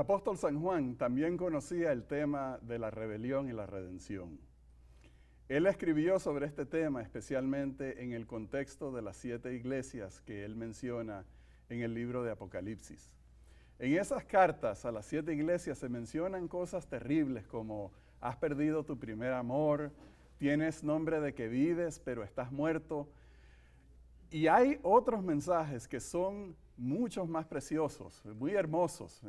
apóstol San Juan también conocía el tema de la rebelión y la redención. Él escribió sobre este tema especialmente en el contexto de las 7 iglesias que él menciona en el libro de Apocalipsis. En esas cartas a las 7 iglesias se mencionan cosas terribles como has perdido tu primer amor, tienes nombre de que vives pero estás muerto. Y hay otros mensajes que son muchos más preciosos, muy hermosos,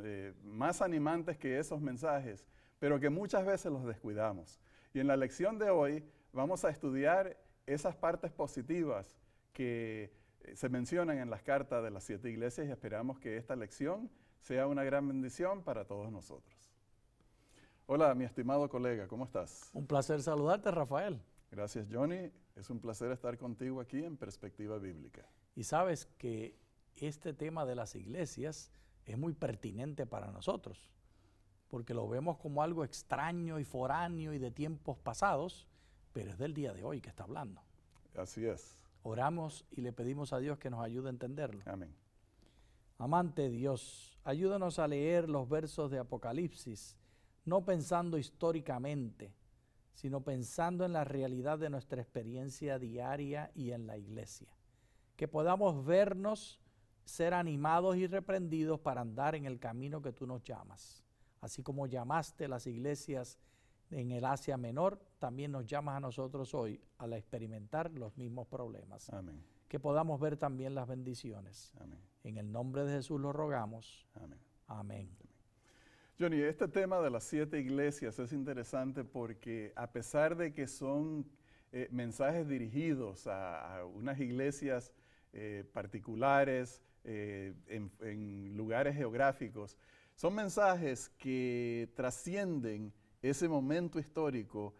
más animantes que esos mensajes, pero que muchas veces los descuidamos. Y en la lección de hoy vamos a estudiar esas partes positivas que se mencionan en las cartas de las 7 iglesias y esperamos que esta lección sea una gran bendición para todos nosotros. Hola, mi estimado colega, ¿cómo estás? Un placer saludarte, Rafael. Gracias, Johnny. Es un placer estar contigo aquí en Perspectiva Bíblica. Y sabes que este tema de las iglesias es muy pertinente para nosotros, porque lo vemos como algo extraño y foráneo y de tiempos pasados, pero es del día de hoy que está hablando. Así es. Oramos y le pedimos a Dios que nos ayude a entenderlo. Amén. Amante Dios, ayúdanos a leer los versos de Apocalipsis, no pensando históricamente, sino pensando en la realidad de nuestra experiencia diaria y en la iglesia. Que podamos vernos, ser animados y reprendidos para andar en el camino que tú nos llamas. Así como llamaste las iglesias en el Asia Menor, también nos llamas a nosotros hoy a experimentar los mismos problemas. Amén. Que podamos ver también las bendiciones. Amén. En el nombre de Jesús lo rogamos. Amén. Amén. Johnny, este tema de las 7 iglesias es interesante porque a pesar de que son mensajes dirigidos a unas iglesias particulares en lugares geográficos, son mensajes que trascienden ese momento histórico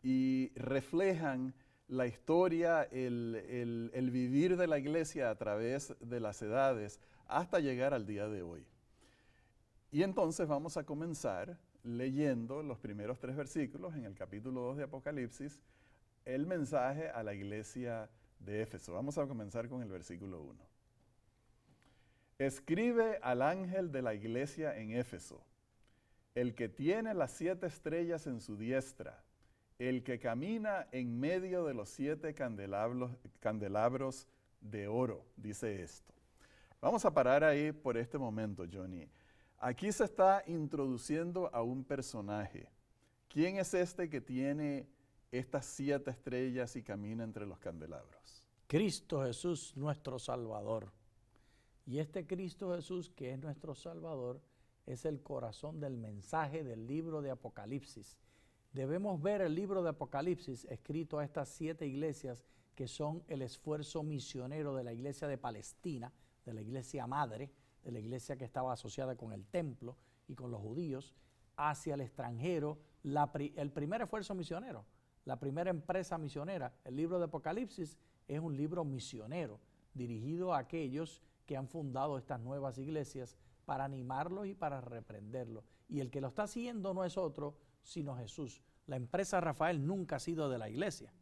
y reflejan la historia, el vivir de la iglesia a través de las edades hasta llegar al día de hoy. Y entonces vamos a comenzar leyendo los primeros 3 versículos en el capítulo 2 de Apocalipsis, el mensaje a la iglesia de Éfeso. Vamos a comenzar con el versículo 1. Escribe al ángel de la iglesia en Éfeso, el que tiene las 7 estrellas en su diestra, el que camina en medio de los 7 candelabros de oro, dice esto. Vamos a parar ahí por este momento, Johnny. Aquí se está introduciendo a un personaje. ¿Quién es este que tiene estas 7 estrellas y camina entre los candelabros? Cristo Jesús, nuestro Salvador. Y este Cristo Jesús, que es nuestro Salvador, es el corazón del mensaje del libro de Apocalipsis. Debemos ver el libro de Apocalipsis escrito a estas 7 iglesias que son el esfuerzo misionero de la iglesia de Palestina, de la iglesia madre, de la iglesia que estaba asociada con el templo y con los judíos, hacia el extranjero, el primer esfuerzo misionero, la primera empresa misionera. El libro de Apocalipsis es un libro misionero dirigido a aquellos que han fundado estas nuevas iglesias para animarlos y para reprenderlos. Y el que lo está haciendo no es otro, sino Jesús. La empresa Rafael nunca ha sido de la iglesia.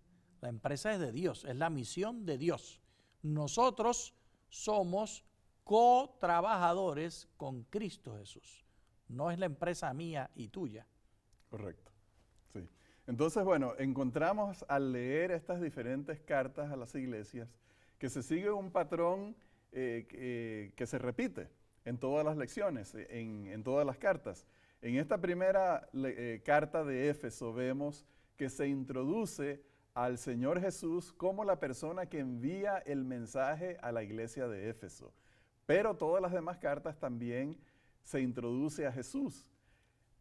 La empresa es de Dios, es la misión de Dios. Nosotros somos co-trabajadores con Cristo Jesús. No es la empresa mía y tuya. Correcto. Sí. Entonces, bueno, encontramos al leer estas diferentes cartas a las iglesias que se sigue un patrón que se repite en todas las lecciones, en todas las cartas. En esta primera carta de Éfeso vemos que se introduce al Señor Jesús como la persona que envía el mensaje a la iglesia de Éfeso. Pero todas las demás cartas también se introduce a Jesús.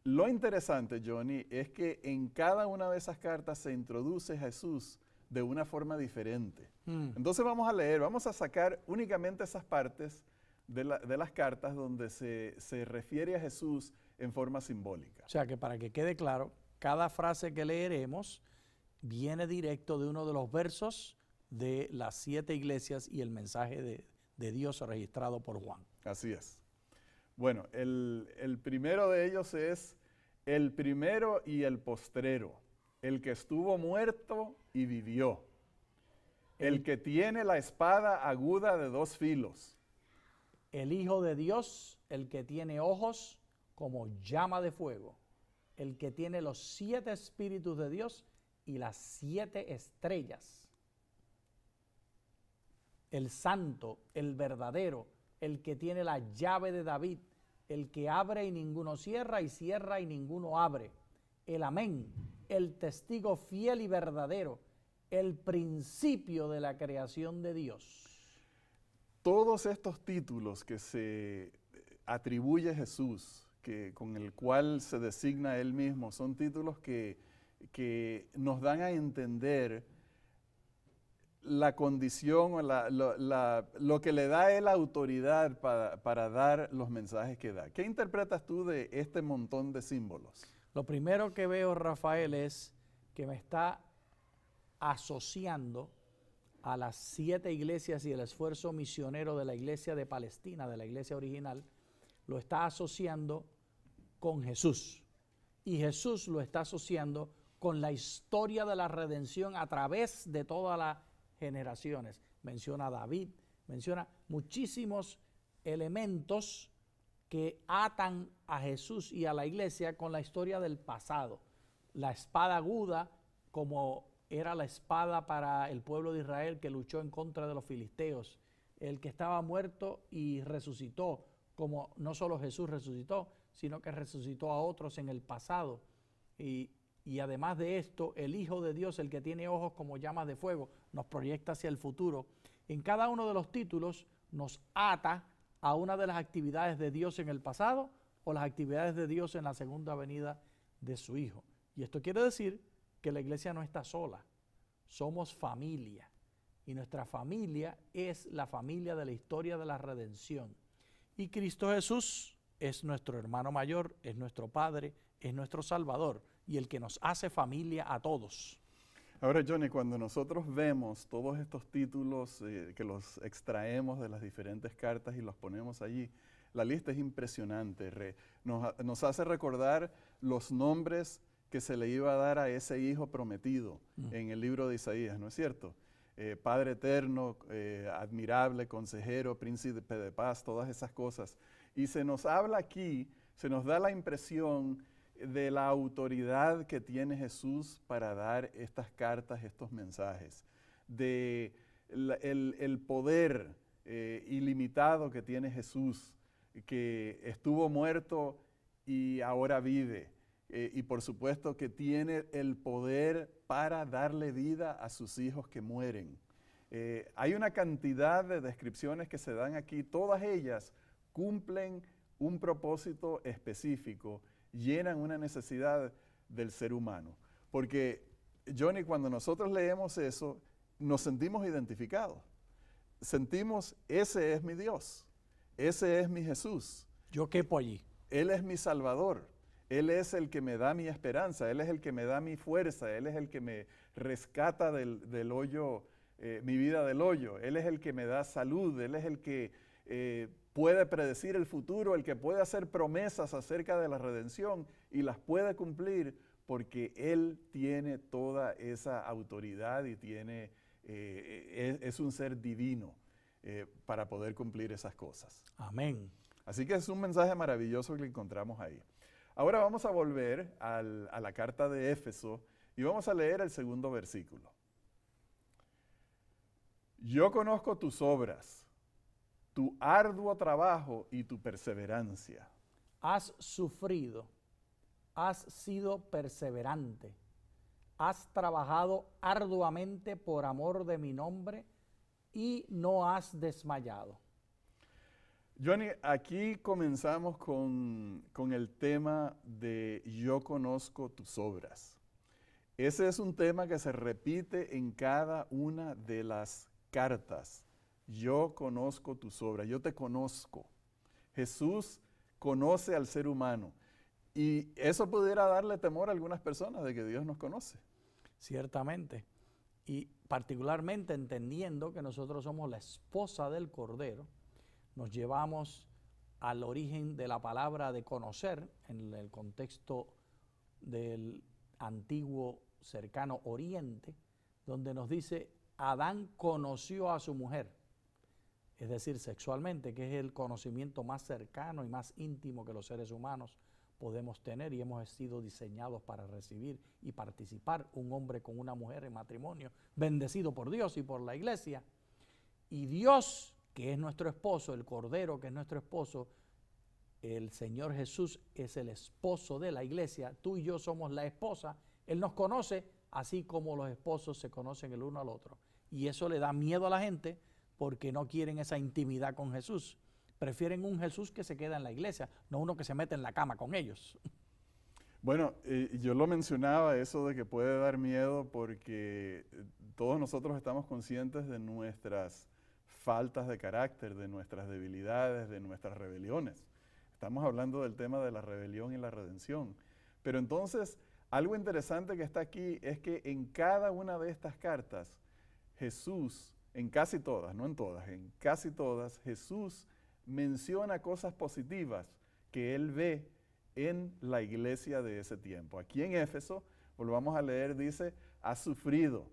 Lo interesante, Johnny, es que en cada una de esas cartas se introduce a Jesús de una forma diferente. Entonces vamos a leer, vamos a sacar únicamente esas partes de las cartas donde se refiere a Jesús en forma simbólica. O sea que para que quede claro, cada frase que leeremos viene directo de uno de los versos de las 7 iglesias y el mensaje de Dios registrado por Juan. Así es. Bueno, el primero de ellos es el primero y el postrero, el que estuvo muerto y vivió, el que tiene la espada aguda de 2 filos. El Hijo de Dios, el que tiene ojos como llama de fuego, el que tiene los 7 espíritus de Dios y las 7 estrellas. El santo, el verdadero, el que tiene la llave de David, el que abre y ninguno cierra, y cierra y ninguno abre. El amén, el testigo fiel y verdadero, el principio de la creación de Dios. Todos estos títulos que se atribuye a Jesús, con el cual se designa él mismo, son títulos que nos dan a entender la condición o lo que le da a él autoridad para dar los mensajes que da. ¿Qué interpretas tú de este montón de símbolos? Lo primero que veo, Rafael, es que me está asociando a las 7 iglesias y el esfuerzo misionero de la iglesia de Palestina, de la iglesia original, lo está asociando con Jesús. Y Jesús lo está asociando con la historia de la redención a través de todas las generaciones. Menciona a David, menciona muchísimos elementos que atan a Jesús y a la iglesia con la historia del pasado. La espada aguda, como era la espada para el pueblo de Israel que luchó en contra de los filisteos, el que estaba muerto y resucitó, como no solo Jesús resucitó, sino que resucitó a otros en el pasado. Y además de esto, el Hijo de Dios, el que tiene ojos como llamas de fuego, nos proyecta hacia el futuro. En cada uno de los títulos nos ata a una de las actividades de Dios en el pasado o las actividades de Dios en la segunda venida de su Hijo. Y esto quiere decir que la iglesia no está sola, somos familia. Y nuestra familia es la familia de la historia de la redención. Y Cristo Jesús es nuestro hermano mayor, es nuestro Padre, es nuestro Salvador y el que nos hace familia a todos. Ahora, Johnny, cuando nosotros vemos todos estos títulos que los extraemos de las diferentes cartas y los ponemos allí, la lista es impresionante. Nos hace recordar los nombres que se le iba a dar a ese hijo prometido en el libro de Isaías, ¿no es cierto? Padre eterno, admirable, consejero, príncipe de paz, todas esas cosas. Y se nos habla aquí, se nos da la impresión de la autoridad que tiene Jesús para dar estas cartas, estos mensajes, de el poder ilimitado que tiene Jesús, que estuvo muerto y ahora vive, y por supuesto que tiene el poder para darle vida a sus hijos que mueren. Hay una cantidad de descripciones que se dan aquí, todas ellas cumplen un propósito específico, llenan una necesidad del ser humano. Porque, Johnny, cuando nosotros leemos eso, nos sentimos identificados. Sentimos, ese es mi Dios, ese es mi Jesús. Yo quepo allí. Él es mi Salvador, Él es el que me da mi esperanza, Él es el que me da mi fuerza, Él es el que me rescata del hoyo, mi vida del hoyo, Él es el que me da salud, Él es el que puede predecir el futuro, el que puede hacer promesas acerca de la redención y las puede cumplir porque Él tiene toda esa autoridad y tiene, es un ser divino para poder cumplir esas cosas. Amén. Así que es un mensaje maravilloso que encontramos ahí. Ahora vamos a volver a la carta de Éfeso y vamos a leer el segundo versículo. Yo conozco tus obras, tu arduo trabajo y tu perseverancia. Has sufrido, has sido perseverante, has trabajado arduamente por amor de mi nombre y no has desmayado. Johnny, aquí comenzamos con el tema de yo conozco tus obras. Ese es un tema que se repite en cada una de las cartas. Yo conozco tus obras, yo te conozco. Jesús conoce al ser humano y eso pudiera darle temor a algunas personas de que Dios nos conoce. Ciertamente, y particularmente entendiendo que nosotros somos la esposa del Cordero, nos llevamos al origen de la palabra de conocer en el contexto del antiguo cercano Oriente, donde nos dice, Adán conoció a su mujer. es decir, sexualmente, que es el conocimiento más cercano y más íntimo que los seres humanos podemos tener, y hemos sido diseñados para recibir y participar, un hombre con una mujer en matrimonio, bendecido por Dios y por la iglesia. Y Dios, que es nuestro esposo, el Cordero, que es nuestro esposo, el Señor Jesús es el esposo de la iglesia, tú y yo somos la esposa. Él nos conoce así como los esposos se conocen el uno al otro. Y eso le da miedo a la gente porque no quieren esa intimidad con Jesús. Prefieren un Jesús que se queda en la iglesia, no uno que se mete en la cama con ellos. Bueno, yo lo mencionaba, eso de que puede dar miedo porque todos nosotros estamos conscientes de nuestras faltas de carácter, de nuestras debilidades, de nuestras rebeliones. Estamos hablando del tema de la rebelión y la redención. Pero entonces, algo interesante que está aquí es que en cada una de estas cartas, Jesús, en casi todas, no en todas, en casi todas, Jesús menciona cosas positivas que él ve en la iglesia de ese tiempo. Aquí en Éfeso, volvamos a leer, dice, has sufrido,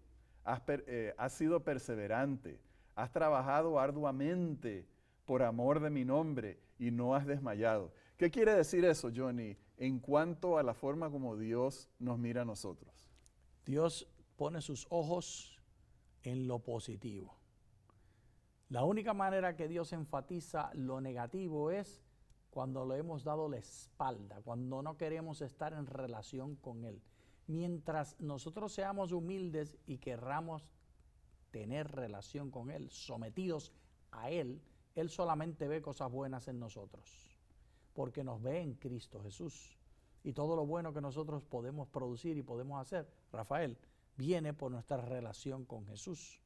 has sido perseverante, has trabajado arduamente por amor de mi nombre y no has desmayado. ¿Qué quiere decir eso, Johnny, en cuanto a la forma como Dios nos mira a nosotros? Dios pone sus ojos en lo positivo. La única manera que Dios enfatiza lo negativo es cuando le hemos dado la espalda, cuando no queremos estar en relación con Él. Mientras nosotros seamos humildes y querramos tener relación con Él, sometidos a Él, Él solamente ve cosas buenas en nosotros, porque nos ve en Cristo Jesús. Y todo lo bueno que nosotros podemos producir y podemos hacer, Rafael, viene por nuestra relación con Jesús.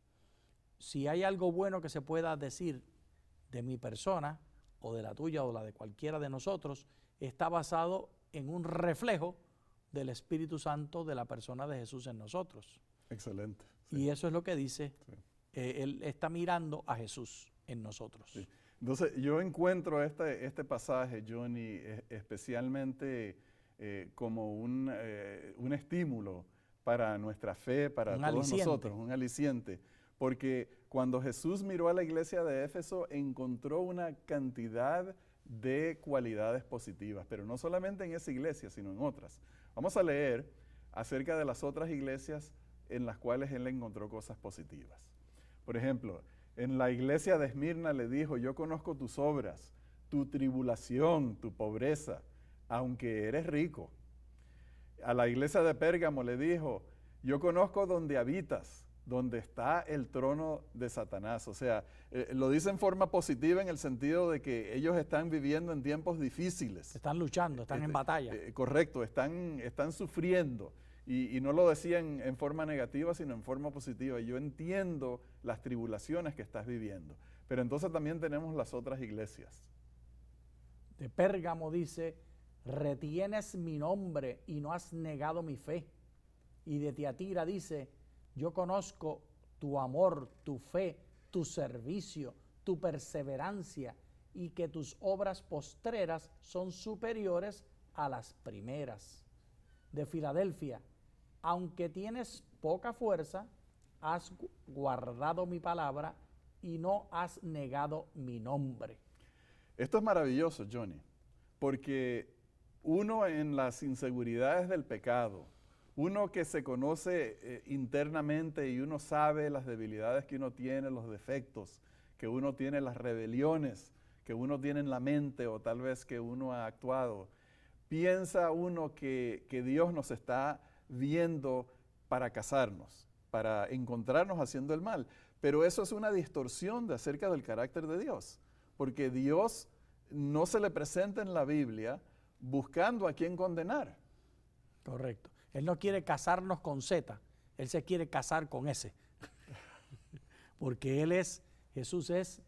Si hay algo bueno que se pueda decir de mi persona, o de la tuya, o la de cualquiera de nosotros, está basado en un reflejo del Espíritu Santo de la persona de Jesús en nosotros. Excelente. Sí. Y eso es lo que dice, sí. Él está mirando a Jesús en nosotros. Sí. Entonces, yo encuentro este pasaje, Johnny, especialmente como un estímulo para nuestra fe, para todos nosotros, un aliciente. Porque cuando Jesús miró a la iglesia de Éfeso, encontró una cantidad de cualidades positivas, pero no solamente en esa iglesia, sino en otras. Vamos a leer acerca de las otras iglesias en las cuales él encontró cosas positivas. Por ejemplo, en la iglesia de Esmirna le dijo, yo conozco tus obras, tu tribulación, tu pobreza, aunque eres rico. A la iglesia de Pérgamo le dijo, yo conozco donde habitas, donde está el trono de Satanás. O sea, lo dice en forma positiva en el sentido de que ellos están viviendo en tiempos difíciles. Están luchando, están en batalla. Correcto, están sufriendo. Y no lo decían en forma negativa, sino en forma positiva. Yo entiendo las tribulaciones que estás viviendo. Pero entonces también tenemos las otras iglesias. De Pérgamo dice, retienes mi nombre y no has negado mi fe. Y de Tiatira dice, yo conozco tu amor, tu fe, tu servicio, tu perseverancia y que tus obras postreras son superiores a las primeras. De Filadelfia, aunque tienes poca fuerza, has guardado mi palabra y no has negado mi nombre. Esto es maravilloso, Johnny, porque uno en las inseguridades del pecado, uno que se conoce internamente y uno sabe las debilidades que uno tiene, los defectos que uno tiene, las rebeliones que uno tiene en la mente o tal vez que uno ha actuado, piensa uno que Dios nos está viendo para casarnos, para encontrarnos haciendo el mal. Pero eso es una distorsión de acerca del carácter de Dios, porque Dios no se le presenta en la Biblia buscando a quién condenar. Correcto. Él no quiere casarnos con Z, Él se quiere casar con S. Porque Jesús es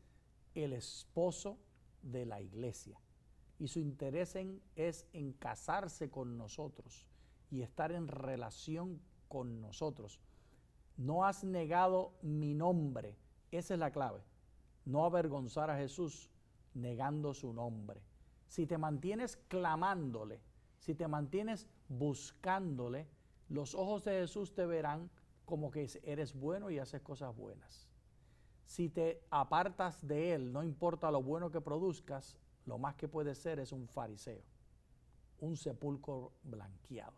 el esposo de la iglesia. Y su interés es en casarse con nosotros y estar en relación con nosotros. No has negado mi nombre. Esa es la clave. No avergonzar a Jesús negando su nombre. Si te mantienes clamándole, si te mantienes buscándole, los ojos de Jesús te verán como que eres bueno y haces cosas buenas. Si te apartas de él, no importa lo bueno que produzcas, lo más que puedes ser es un fariseo, un sepulcro blanqueado.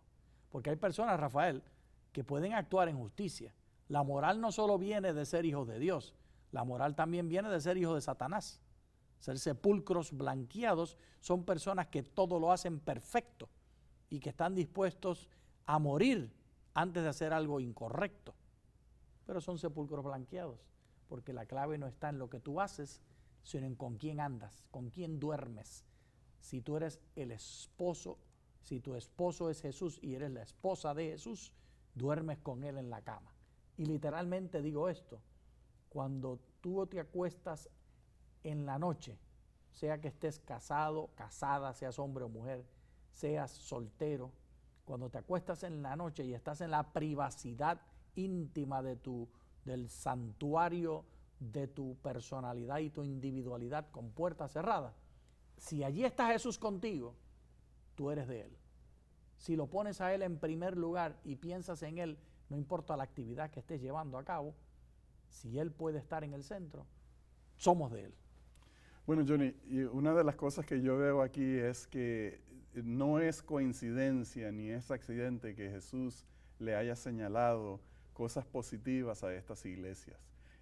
Porque hay personas, Rafael, que pueden actuar en justicia. La moral no solo viene de ser hijos de Dios, la moral también viene de ser hijos de Satanás. Ser sepulcros blanqueados son personas que todo lo hacen perfecto y que están dispuestos a morir antes de hacer algo incorrecto. Pero son sepulcros blanqueados, porque la clave no está en lo que tú haces, sino en con quién andas, con quién duermes. Si tú eres el esposo, si tu esposo es Jesús y eres la esposa de Jesús, duermes con él en la cama. Y literalmente digo esto, cuando tú te acuestas en la noche, sea que estés casado, casada, seas hombre o mujer, seas soltero, cuando te acuestas en la noche y estás en la privacidad íntima del santuario de tu personalidad y tu individualidad con puertas cerradas, si allí está Jesús contigo, tú eres de él. Si lo pones a él en primer lugar y piensas en él, no importa la actividad que estés llevando a cabo, si él puede estar en el centro, somos de él. Bueno, Johnny, y una de las cosas que yo veo aquí es que no es coincidencia ni es accidente que Jesús le haya señalado cosas positivas a estas iglesias,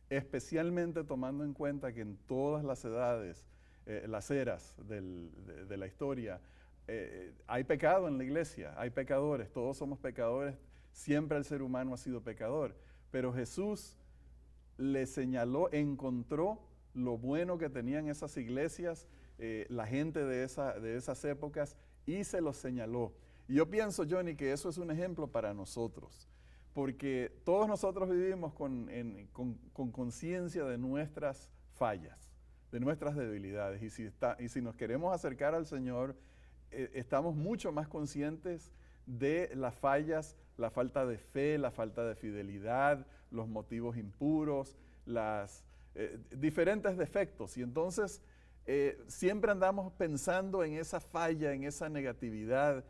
especialmente tomando en cuenta que en todas las edades, las eras de la historia, hay pecado en la iglesia, hay pecadores, todos somos pecadores, siempre el ser humano ha sido pecador, pero Jesús le señaló, encontró lo bueno que tenían esas iglesias, la gente de esas épocas, y se los señaló. Y yo pienso, Johnny, que eso es un ejemplo para nosotros, porque todos nosotros vivimos con conciencia de nuestras fallas, de nuestras debilidades, y si nos queremos acercar al Señor, estamos mucho más conscientes de las fallas, la falta de fe, la falta de fidelidad, los motivos impuros, diferentes defectos. Y entonces siempre andamos pensando en esa falla, en esa negatividad.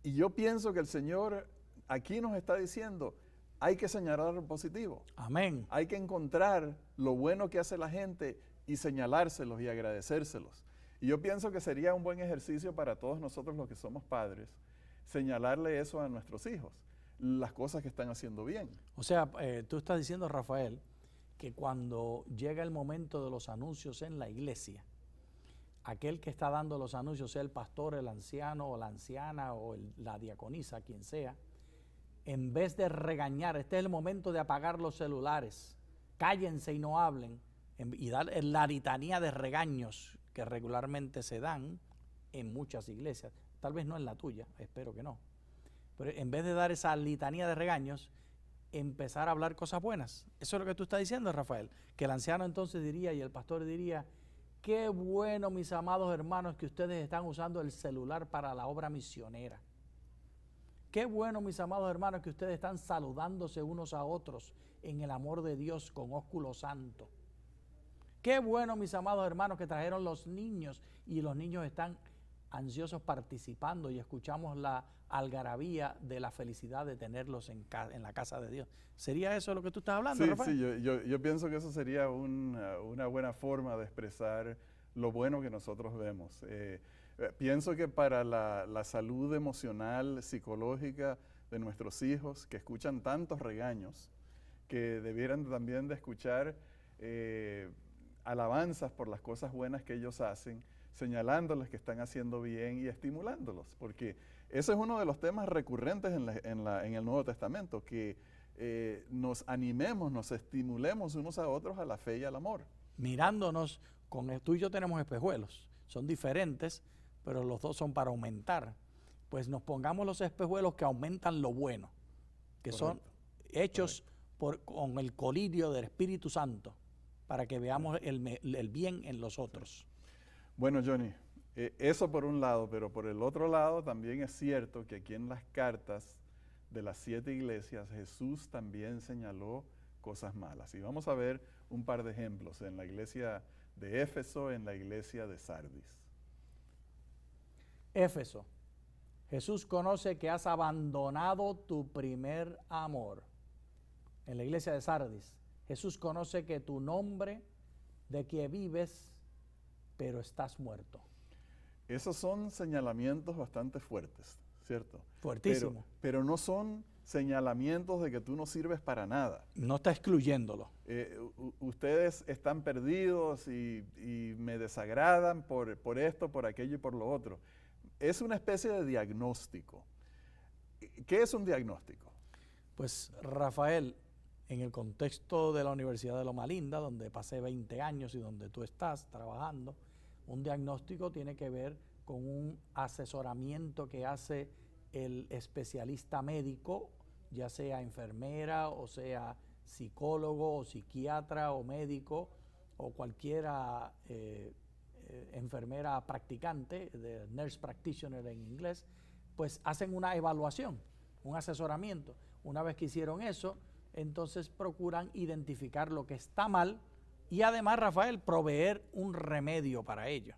Y yo pienso que el Señor aquí nos está diciendo, hay que señalar lo positivo. Amén. Hay que encontrar lo bueno que hace la gente y señalárselos y agradecérselos. Y yo pienso que sería un buen ejercicio para todos nosotros los que somos padres, señalarle eso a nuestros hijos, las cosas que están haciendo bien. O sea, tú estás diciendo, Rafael, que cuando llega el momento de los anuncios en la iglesia, aquel que está dando los anuncios, sea el pastor, el anciano o la anciana o la diaconisa, quien sea, en vez de regañar, este es el momento de apagar los celulares, cállense y no hablen, y dar la litanía de regaños que regularmente se dan en muchas iglesias, tal vez no en la tuya, espero que no, pero en vez de dar esa litanía de regaños, empezar a hablar cosas buenas. Eso es lo que tú estás diciendo, Rafael, que el anciano entonces diría y el pastor diría, qué bueno, mis amados hermanos, que ustedes están usando el celular para la obra misionera. Qué bueno, mis amados hermanos, que ustedes están saludándose unos a otros en el amor de Dios con ósculo santo. Qué bueno, mis amados hermanos, que trajeron los niños y los niños están ansiosos participando y escuchamos la algarabía de la felicidad de tenerlos en la casa de Dios. ¿Sería eso lo que tú estás hablando, Sí, Rafael? sí, yo pienso que eso sería una buena forma de expresar lo bueno que nosotros vemos. Pienso que para la salud emocional, psicológica de nuestros hijos, que escuchan tantos regaños, que debieran también de escuchar alabanzas por las cosas buenas que ellos hacen, señalándoles que están haciendo bien y estimulándolos, porque ese es uno de los temas recurrentes en el Nuevo Testamento, que nos animemos, nos estimulemos unos a otros a la fe y al amor. Mirándonos, tú y yo tenemos espejuelos, son diferentes, pero los dos son para aumentar. Pues nos pongamos los espejuelos que aumentan lo bueno, que Correcto. son hechos con el colirio del Espíritu Santo, para que veamos el bien en los otros. Bueno, Johnny, eso por un lado, pero por el otro lado también es cierto que aquí en las cartas de las 7 iglesias Jesús también señaló cosas malas. Y vamos a ver un par de ejemplos en la iglesia de Éfeso, en la iglesia de Sardis. Éfeso, Jesús conoce que has abandonado tu primer amor. En la iglesia de Sardis, Jesús conoce que tu nombre, de que vives, pero estás muerto. Esos son señalamientos bastante fuertes, ¿cierto? Fuertísimo. Pero no son señalamientos de que tú no sirves para nada. No está excluyéndolo. Ustedes están perdidos y me desagradan por esto, por aquello y por lo otro. Es una especie de diagnóstico. ¿Qué es un diagnóstico? Pues, Rafael, en el contexto de la Universidad de Loma Linda, donde pasé 20 años y donde tú estás trabajando, un diagnóstico tiene que ver con un asesoramiento que hace el especialista médico, ya sea enfermera o sea psicólogo o psiquiatra o médico o cualquiera enfermera practicante, de nurse practitioner en inglés, pues hacen una evaluación, un asesoramiento. Una vez que hicieron eso, entonces procuran identificar lo que está mal y además, Rafael, proveer un remedio para ello,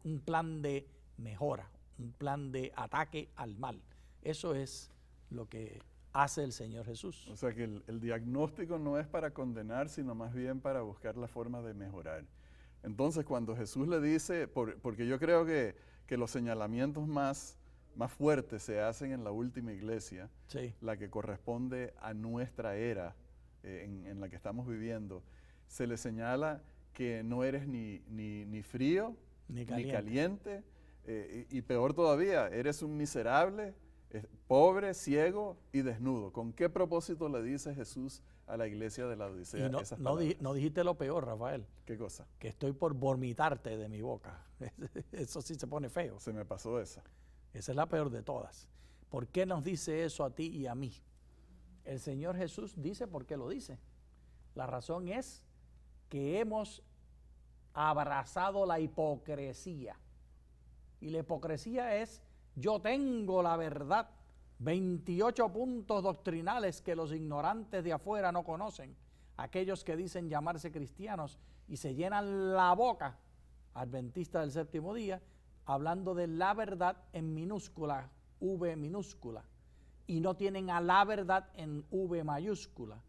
un plan de mejora, un plan de ataque al mal. Eso es lo que hace el Señor Jesús. O sea que el diagnóstico no es para condenar, sino más bien para buscar la forma de mejorar. Entonces, cuando Jesús le dice, porque yo creo que los señalamientos más fuertes se hacen en la última iglesia, sí, la que corresponde a nuestra era en la que estamos viviendo, se le señala que no eres ni frío, ni caliente y peor todavía, eres un miserable, pobre, ciego y desnudo. ¿Con qué propósito le dice Jesús a la iglesia de la Odisea esas palabras? No dijiste lo peor, Rafael. ¿Qué cosa? Que estoy por vomitarte de mi boca. Eso sí se pone feo. Se me pasó esa. Esa es la peor de todas. ¿Por qué nos dice eso a ti y a mí? El Señor Jesús dice por qué lo dice. La razón es que hemos abrazado la hipocresía. Y la hipocresía es, yo tengo la verdad, 28 puntos doctrinales que los ignorantes de afuera no conocen, aquellos que dicen llamarse cristianos y se llenan la boca, adventistas del séptimo día, hablando de la verdad en minúscula, V minúscula, y no tienen a la verdad en V mayúscula.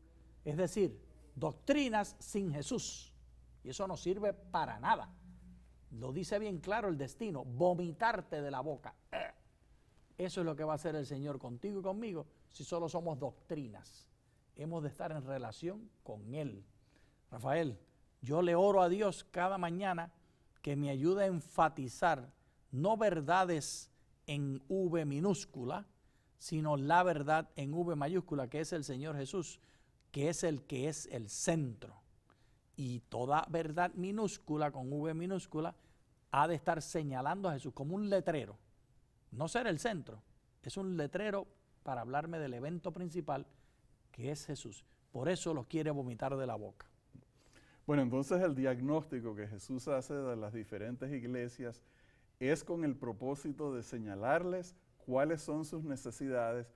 Es decir, doctrinas sin Jesús. Y eso no sirve para nada. Lo dice bien claro el destino, vomitarte de la boca. Eso es lo que va a hacer el Señor contigo y conmigo si solo somos doctrinas. Hemos de estar en relación con Él. Rafael, yo le oro a Dios cada mañana que me ayude a enfatizar no verdades en V minúscula, sino la verdad en V mayúscula, que es el Señor Jesús, que es el centro. Y toda verdad minúscula con V minúscula ha de estar señalando a Jesús como un letrero. No ser el centro, es un letrero para hablarme del evento principal, que es Jesús. Por eso los quiere vomitar de la boca. Bueno, entonces el diagnóstico que Jesús hace de las diferentes iglesias es con el propósito de señalarles cuáles son sus necesidades,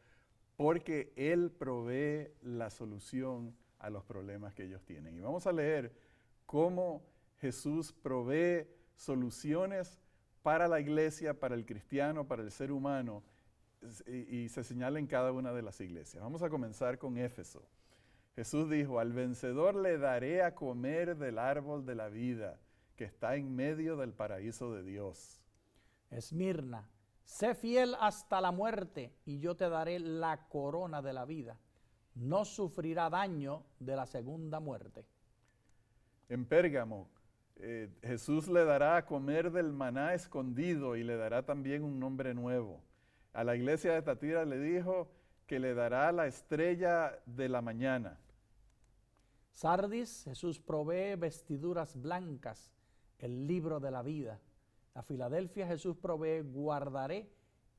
porque Él provee la solución a los problemas que ellos tienen. Y vamos a leer cómo Jesús provee soluciones para la iglesia, para el cristiano, para el ser humano, y se señala en cada una de las iglesias. Vamos a comenzar con Éfeso. Jesús dijo, al vencedor le daré a comer del árbol de la vida, que está en medio del paraíso de Dios. Esmirna, sé fiel hasta la muerte, y yo te daré la corona de la vida. No sufrirá daño de la segunda muerte. En Pérgamo, Jesús le dará a comer del maná escondido y le dará también un nombre nuevo. A la iglesia de Tatira le dijo que le dará la estrella de la mañana. Sardis, Jesús provee vestiduras blancas, el libro de la vida. A Filadelfia, Jesús provee, guardaré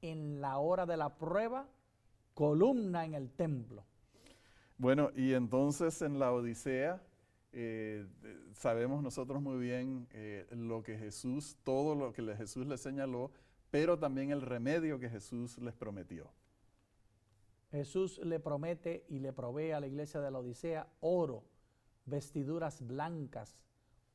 en la hora de la prueba, columna en el templo. Bueno, y entonces en la Odisea, sabemos nosotros muy bien lo que Jesús, todo lo que Jesús les señaló, pero también el remedio que Jesús les prometió. Jesús le promete y le provee a la iglesia de la Odisea oro, vestiduras blancas,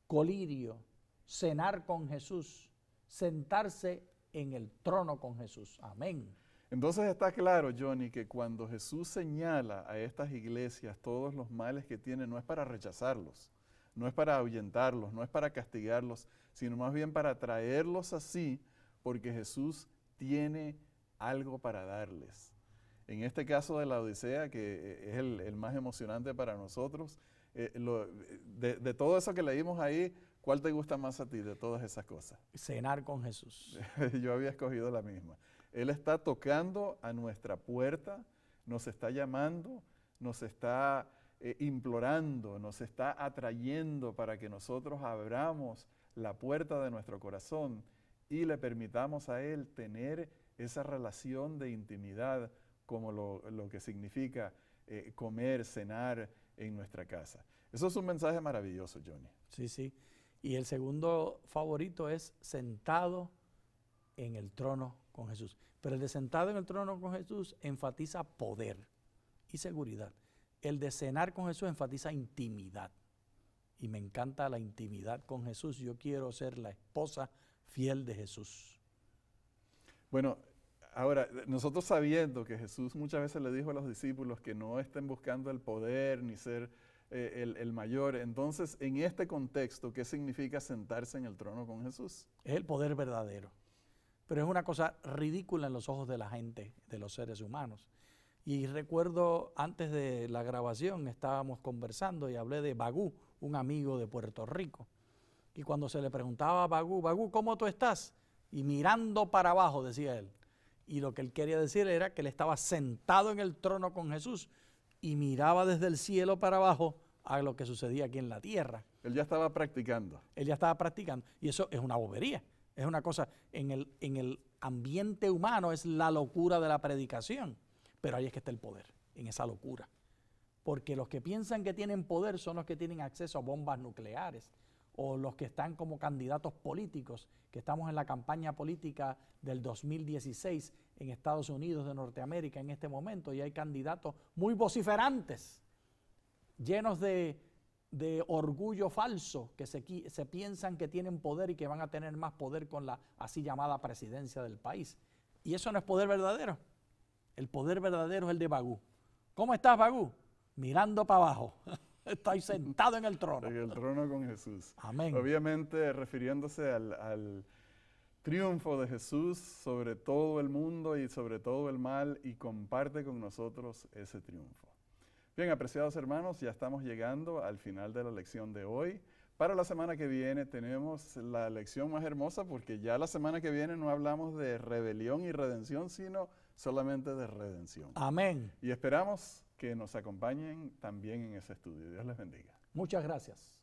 colirio, cenar con Jesús, sentarse en el trono con Jesús. Amén. Entonces está claro, Johnny, que cuando Jesús señala a estas iglesias todos los males que tienen, no es para rechazarlos, no es para ahuyentarlos, no es para castigarlos, sino más bien para traerlos así, porque Jesús tiene algo para darles. En este caso de la Odisea, que es el más emocionante para nosotros, de todo eso que leímos ahí, ¿cuál te gusta más a ti de todas esas cosas? Cenar con Jesús. Yo había escogido la misma. Él está tocando a nuestra puerta, nos está llamando, nos está implorando, nos está atrayendo para que nosotros abramos la puerta de nuestro corazón y le permitamos a Él tener esa relación de intimidad como lo que significa comer, cenar en nuestra casa. Eso es un mensaje maravilloso, Johnny. Sí, sí. Y el segundo favorito es sentado en el trono con Jesús. Pero el de sentado en el trono con Jesús enfatiza poder y seguridad. El de cenar con Jesús enfatiza intimidad. Y me encanta la intimidad con Jesús. Yo quiero ser la esposa fiel de Jesús. Bueno, ahora, nosotros sabiendo que Jesús muchas veces le dijo a los discípulos que no estén buscando el poder ni ser el mayor, entonces, en este contexto, ¿qué significa sentarse en el trono con Jesús? Es el poder verdadero. Pero es una cosa ridícula en los ojos de la gente, de los seres humanos. Y recuerdo, antes de la grabación, estábamos conversando y hablé de Bagú, un amigo de Puerto Rico. Y cuando se le preguntaba a Bagú, Bagú, ¿cómo tú estás? Y mirando para abajo, decía él. Y lo que él quería decir era que él estaba sentado en el trono con Jesús y miraba desde el cielo para abajo a lo que sucedía aquí en la tierra. Él ya estaba practicando. Él ya estaba practicando. Y eso es una bobería. Es una cosa, en el ambiente humano es la locura de la predicación, pero ahí es que está el poder, en esa locura. Porque los que piensan que tienen poder son los que tienen acceso a bombas nucleares, o los que están como candidatos políticos, que estamos en la campaña política del 2016 en Estados Unidos de Norteamérica en este momento, y hay candidatos muy vociferantes, llenos de orgullo falso, que se piensan que tienen poder y que van a tener más poder con la así llamada presidencia del país. Y eso no es poder verdadero. El poder verdadero es el de Bagú. ¿Cómo estás, Bagú? Mirando para abajo. Estoy sentado en el trono. En el trono con Jesús. Amén. Obviamente refiriéndose al triunfo de Jesús sobre todo el mundo y sobre todo el mal, y comparte con nosotros ese triunfo. Bien, apreciados hermanos, ya estamos llegando al final de la lección de hoy. Para la semana que viene tenemos la lección más hermosa, porque ya la semana que viene no hablamos de rebelión y redención, sino solamente de redención. Amén. Y esperamos que nos acompañen también en ese estudio. Dios les bendiga. Muchas gracias.